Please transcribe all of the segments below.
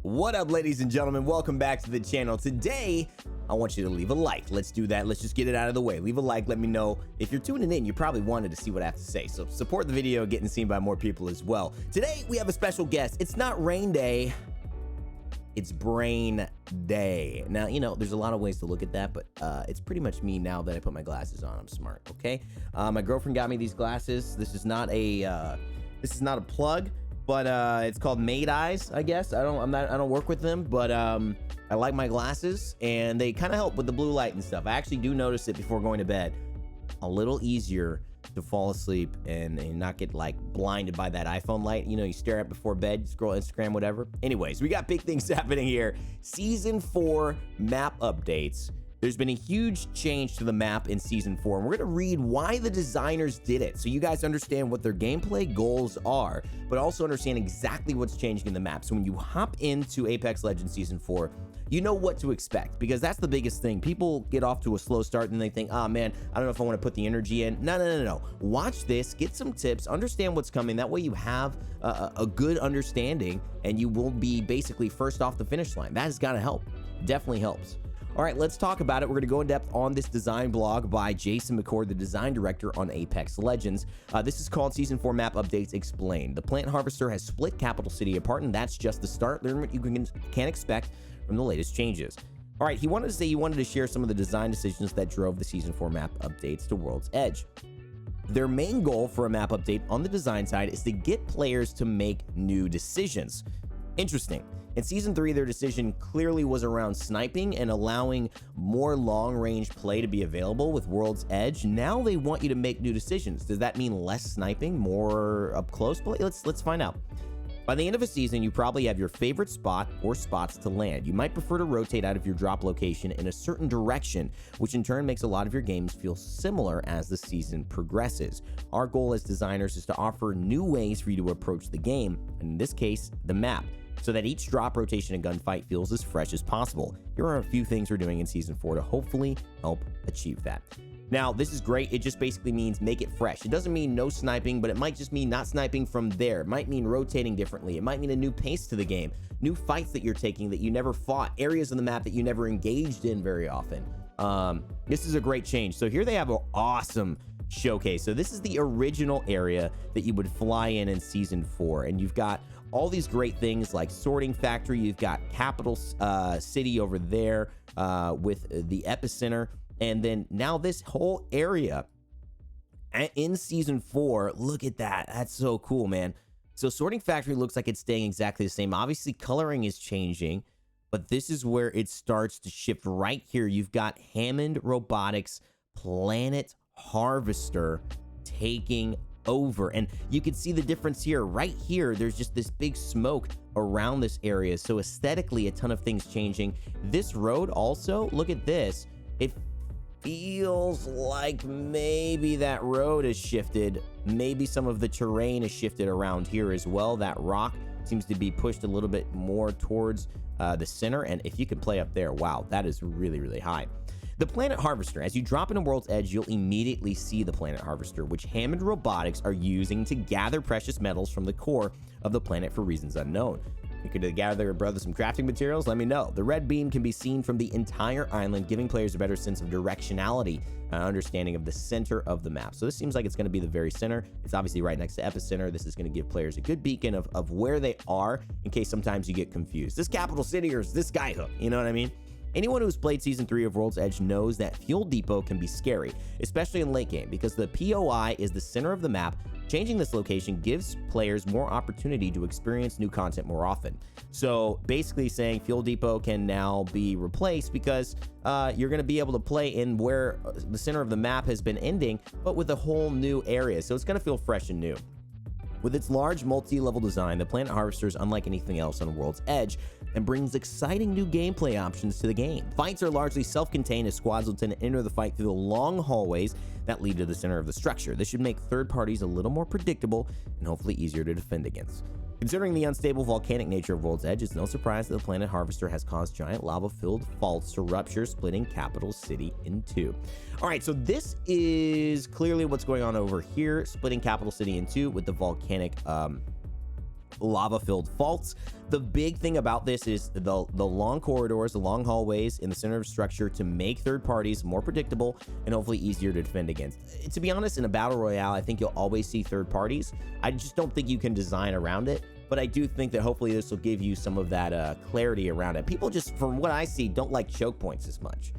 What up, ladies and gentlemen? Welcome back to the channel. Today, I want you to leave a like. Let's do that. Let's just get it out of the way. Leave a like. Let me know. If you're tuning in, you probably wanted to see what I have to say. So support the video, getting seen by more people as well. Today, we have a special guest. It's not rain day. It's brain day. Now, you know, there's a lot of ways to look at that, but it's pretty much me now that I put my glasses on. I'm smart, okay? My girlfriend got me these glasses. This is not a plug. But it's called Made Eyes, I guess. I don't work with them, but I like my glasses and they kind of help with the blue light and stuff. I actually do notice it before going to bed. A little easier to fall asleep and not get like blinded by that iPhone light. You know, you stare at before bed, scroll Instagram, whatever. Anyways, we got big things happening here. Season 4 map updates. There's been a huge change to the map in Season 4, and we're going to read why the designers did it so you guys understand what their gameplay goals are, but also understand exactly what's changing in the map. So when you hop into Apex Legends Season 4, you know what to expect, because that's the biggest thing. People get off to a slow start and they think, oh man, I don't know if I want to put the energy in. No. Watch this, get some tips, understand what's coming. That way you have a good understanding and you will be basically first off the finish line. That has got to help. Definitely helps. All right, let's talk about it. We're going to go in depth on this design blog by Jason McCord, the design director on Apex Legends. This is called Season 4 Map Updates Explained. The Plant Harvester has split Capital City apart, and that's just the start. Learn what you can expect from the latest changes. All right, he wanted to share some of the design decisions that drove the Season 4 map updates to World's Edge. Their main goal for a map update on the design side is to get players to make new decisions. Interesting. In Season 3, their decision clearly was around sniping and allowing more long-range play to be available with World's Edge. Now they want you to make new decisions. Does that mean less sniping, more up close play? Let's find out. By the end of a season, you probably have your favorite spot or spots to land. You might prefer to rotate out of your drop location in a certain direction, which in turn makes a lot of your games feel similar as the season progresses. Our goal as designers is to offer new ways for you to approach the game, and in this case, the map, so that each drop, rotation, and gunfight feels as fresh as possible. Here are a few things we're doing in Season 4 to hopefully help achieve that. Now, this is great. It just basically means make it fresh. It doesn't mean no sniping, but it might just mean not sniping from there. It might mean rotating differently. It might mean a new pace to the game, new fights that you're taking that you never fought, areas of the map that you never engaged in very often. This is a great change. So here they have an awesome showcase. So this is the original area that you would fly in Season 4, and you've got all these great things like Sorting Factory. You've got Capital City over there with the epicenter. And then now this whole area in Season 4, look at that. That's so cool, man. So Sorting Factory looks like it's staying exactly the same. Obviously, coloring is changing, but this is where it starts to shift right here. You've got Hammond Robotics Planet Harvester taking over, and you can see the difference here. Right here, there's just this big smoke around this area, so aesthetically a ton of things changing. This road also, look at this, it feels like maybe that road has shifted, maybe some of the terrain has shifted around here as well. That rock seems to be pushed a little bit more towards the center, and if you can play up there, wow, that is really high. The Planet Harvester, as you drop into World's Edge, you'll immediately see the Planet Harvester, which Hammond Robotics are using to gather precious metals from the core of the planet for reasons unknown. You could gather, brother, some crafting materials? Let me know. The red beam can be seen from the entire island, giving players a better sense of directionality and understanding of the center of the map. So this seems like it's going to be the very center. It's obviously right next to epicenter. This is going to give players a good beacon of where they are in case sometimes you get confused. This Capital City or is this Skyhook? You know what I mean? Anyone who's played Season 3 of World's Edge knows that Fuel Depot can be scary, especially in late game, because the POI is the center of the map. Changing this location gives players more opportunity to experience new content more often. So basically saying Fuel Depot can now be replaced because you're going to be able to play in where the center of the map has been ending, but with a whole new area. So it's going to feel fresh and new. With its large multi-level design, the Planet Harvester is unlike anything else on World's Edge and brings exciting new gameplay options to the game. Fights are largely self-contained as squads will tend to enter the fight through the long hallways that lead to the center of the structure. This should make third parties a little more predictable and hopefully easier to defend against. Considering the unstable volcanic nature of World's Edge, it's no surprise that the Planet Harvester has caused giant lava-filled faults to rupture, splitting Capital City in two. All right, so this is clearly what's going on over here, splitting Capital City in two with the volcanic lava-filled faults. The big thing about this is the long corridors, the long hallways in the center of structure to make third parties more predictable and hopefully easier to defend against. To be honest, in a battle royale, I think you'll always see third parties. I just don't think you can design around it, but I do think that hopefully this will give you some of that clarity around it. People just, from what I see, don't like choke points as much.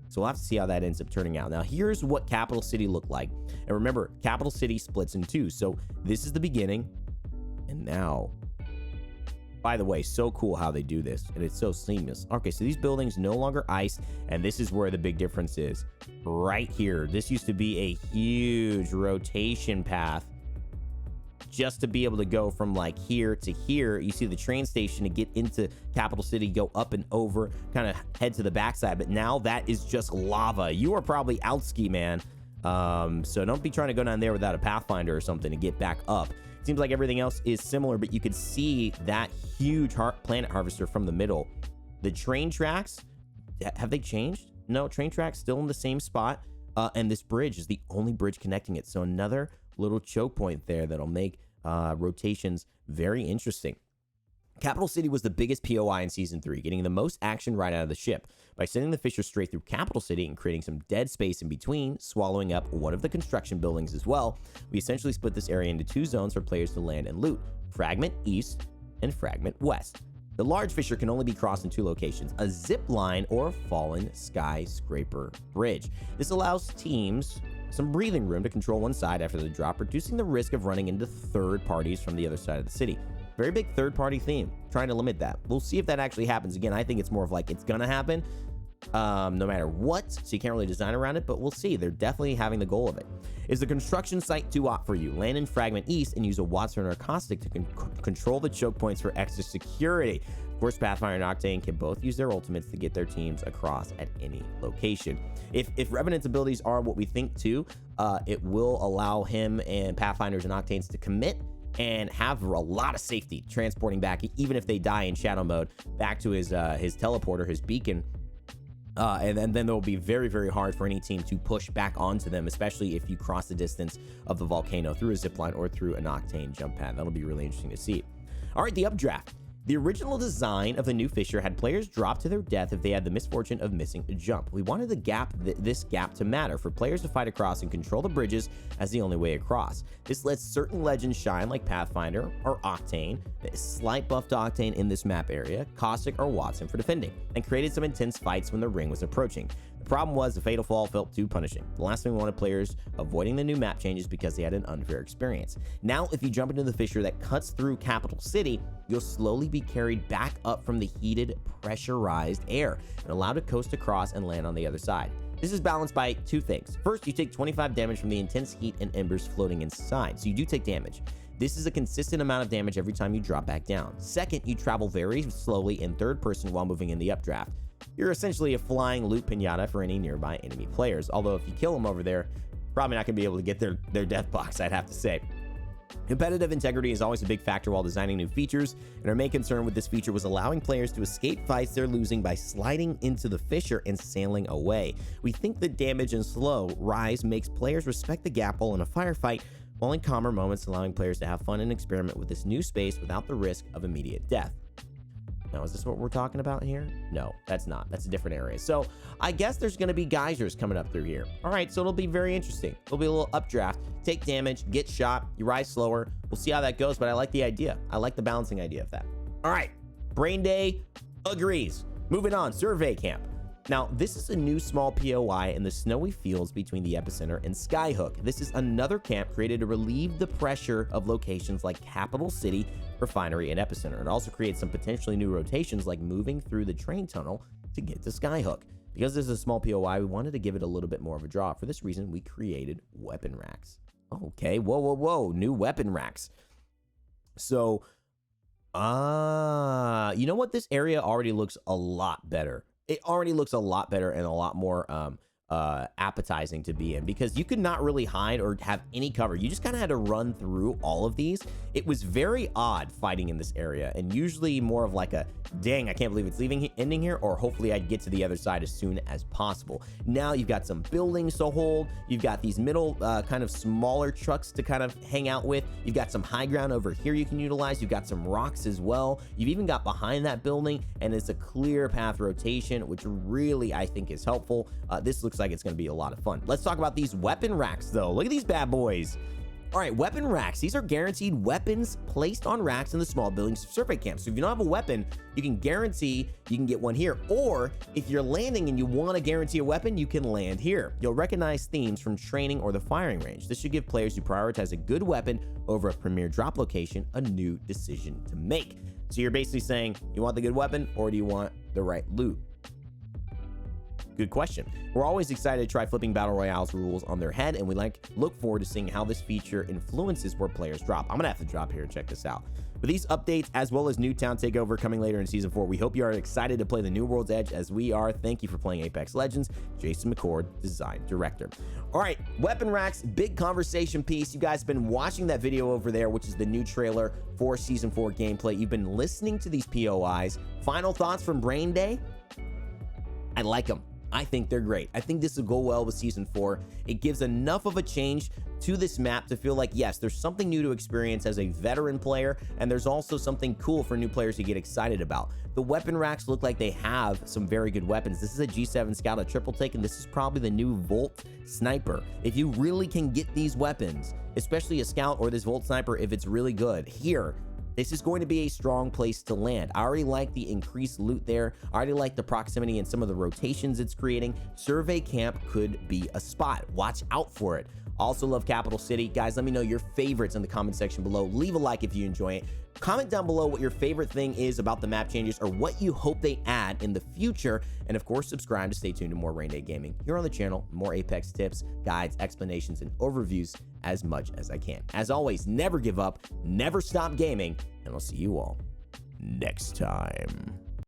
So we'll have to see how that ends up turning out. Now, here's what Capital City looked like. And remember, Capital City splits in two. So this is the beginning. And now, by the way, so cool how they do this. And it's so seamless. Okay, so these buildings no longer ice. And this is where the big difference is. Right here. This used to be a huge rotation path just to be able to go from like here to here. You see the train station to get into Capital City, go up and over, kind of head to the backside. But now that is just lava. You are probably out ski, man. So don't be trying to go down there without a Pathfinder or something to get back up. Seems like everything else is similar, but you could see that huge planet harvester from the middle. The train tracks, have they changed? No, train tracks still in the same spot. And this bridge is the only bridge connecting it. So another little choke point there that'll make rotations very interesting. Capital City was the biggest POI in Season 3, getting the most action right out of the ship. By sending the Fisher straight through Capital City and creating some dead space in between, swallowing up one of the construction buildings as well, we essentially split this area into two zones for players to land and loot, Fragment East and Fragment West. The large Fisher can only be crossed in two locations, a zip line or a fallen skyscraper bridge. This allows teams some breathing room to control one side after the drop, reducing the risk of running into third parties from the other side of the city. Very big third-party theme, trying to limit that. We'll see if that actually happens. Again, I think it's more of like it's gonna happen no matter what, so you can't really design around it, but we'll see. They're definitely having the goal of it. Is the construction site too hot for you? Land in Fragment East and use a Watson or Caustic to control the choke points for extra security. Of course, Pathfinder and Octane can both use their ultimates to get their teams across at any location. If Revenant's abilities are what we think too, it will allow him and Pathfinders and Octanes to commit and have a lot of safety transporting back, even if they die in shadow mode, back to his teleporter, his beacon. And then it'll be very, very hard for any team to push back onto them, especially if you cross the distance of the volcano through a zipline or through an Octane jump pad. That'll be really interesting to see. All right, the Updraft. The original design of the new Fisher had players drop to their death if they had the misfortune of missing a jump. We wanted this gap to matter, for players to fight across and control the bridges as the only way across. This lets certain legends shine like Pathfinder or Octane, a slight buff to Octane in this map area, Caustic or Watson for defending, and created some intense fights when the ring was approaching. The problem was the fatal fall felt too punishing. The last thing we wanted players avoiding the new map changes because they had an unfair experience. Now, if you jump into the Fisher that cuts through Capital City, you'll slowly be carried back up from the heated, pressurized air and allowed to coast across and land on the other side. This is balanced by two things. First, you take 25 damage from the intense heat and embers floating inside, so you do take damage. This is a consistent amount of damage every time you drop back down. Second, you travel very slowly in third person while moving in the Updraft. You're essentially a flying loot pinata for any nearby enemy players, although if you kill them over there, probably not going to be able to get their death box, I'd have to say. Competitive integrity is always a big factor while designing new features, and our main concern with this feature was allowing players to escape fights they're losing by sliding into the Fisher and sailing away. We think the damage and slow rise makes players respect the gap while in a firefight, while in calmer moments allowing players to have fun and experiment with this new space without the risk of immediate death. Now, is this what we're talking about here? No, that's not. That's a different area. So I guess there's going to be geysers coming up through here. All right, so it'll be very interesting. It'll be a little updraft. Take damage, get shot, you rise slower. We'll see how that goes, but I like the idea. I like the balancing idea of that. All right, Brain Day agrees. Moving on, Survey Camp. Now, this is a new small POI in the snowy fields between the Epicenter and Skyhook. This is another camp created to relieve the pressure of locations like Capital City, Refinery, and Epicenter. It also creates some potentially new rotations like moving through the train tunnel to get to Skyhook. Because this is a small POI, we wanted to give it a little bit more of a draw. For this reason, we created weapon racks. Okay, whoa, new weapon racks. So, you know what? This area already looks a lot better. It already looks a lot better and a lot more appetizing to be in, because you could not really hide or have any cover. You just kind of had to run through all of these. It was very odd fighting in this area, and usually more of like a dang, I can't believe it's ending here, or hopefully I get to the other side as soon as possible. Now you've got some buildings to hold. You've got these middle kind of smaller trucks to kind of hang out with. You've got some high ground over here you can utilize. You've got some rocks as well. You've even got behind that building, and it's a clear path rotation, which really I think is helpful. This looks like it's going to be a lot of fun. Let's talk about these weapon racks though. Look at these bad boys. All right, weapon racks. These are guaranteed weapons placed on racks in the small buildings survey camp. So if you don't have a weapon, you can guarantee you can get one here. Or if you're landing and you want to guarantee a weapon, you can land here. You'll recognize themes from training or the firing range. This should give players who prioritize a good weapon over a premier drop location a new decision to make. So you're basically saying, you want the good weapon or do you want the right loot? Good question. We're always excited to try flipping Battle Royale's rules on their head, and we look forward to seeing how this feature influences where players drop. I'm gonna have to drop here and check this out. With these updates, as well as New Town Takeover coming later in Season 4, we hope you are excited to play the New World's Edge as we are. Thank you for playing Apex Legends. Jason McCord, Design Director. All right, weapon racks, big conversation piece. You guys have been watching that video over there, which is the new trailer for Season 4 gameplay. You've been listening to these POIs. Final thoughts from Brain Day? I like them. I think they're great. I think this will go well with Season 4. It gives enough of a change to this map to feel like, yes, there's something new to experience as a veteran player, and there's also something cool for new players to get excited about. The weapon racks look like they have some very good weapons. This is a G7 Scout, a triple take, and this is probably the new Volt Sniper. If you really can get these weapons, especially a Scout or this Volt Sniper, if it's really good, here, this is going to be a strong place to land. I already like the increased loot there. I already like the proximity and some of the rotations it's creating. Survey Camp could be a spot. Watch out for it. Also love Capital City. Guys, let me know your favorites in the comment section below. Leave a like if you enjoy it. Comment down below what your favorite thing is about the map changes or what you hope they add in the future. And of course, subscribe to stay tuned to more Rain Day Gaming here on the channel. More Apex tips, guides, explanations, and overviews as much as I can. As always, never give up, never stop gaming, and I'll see you all next time.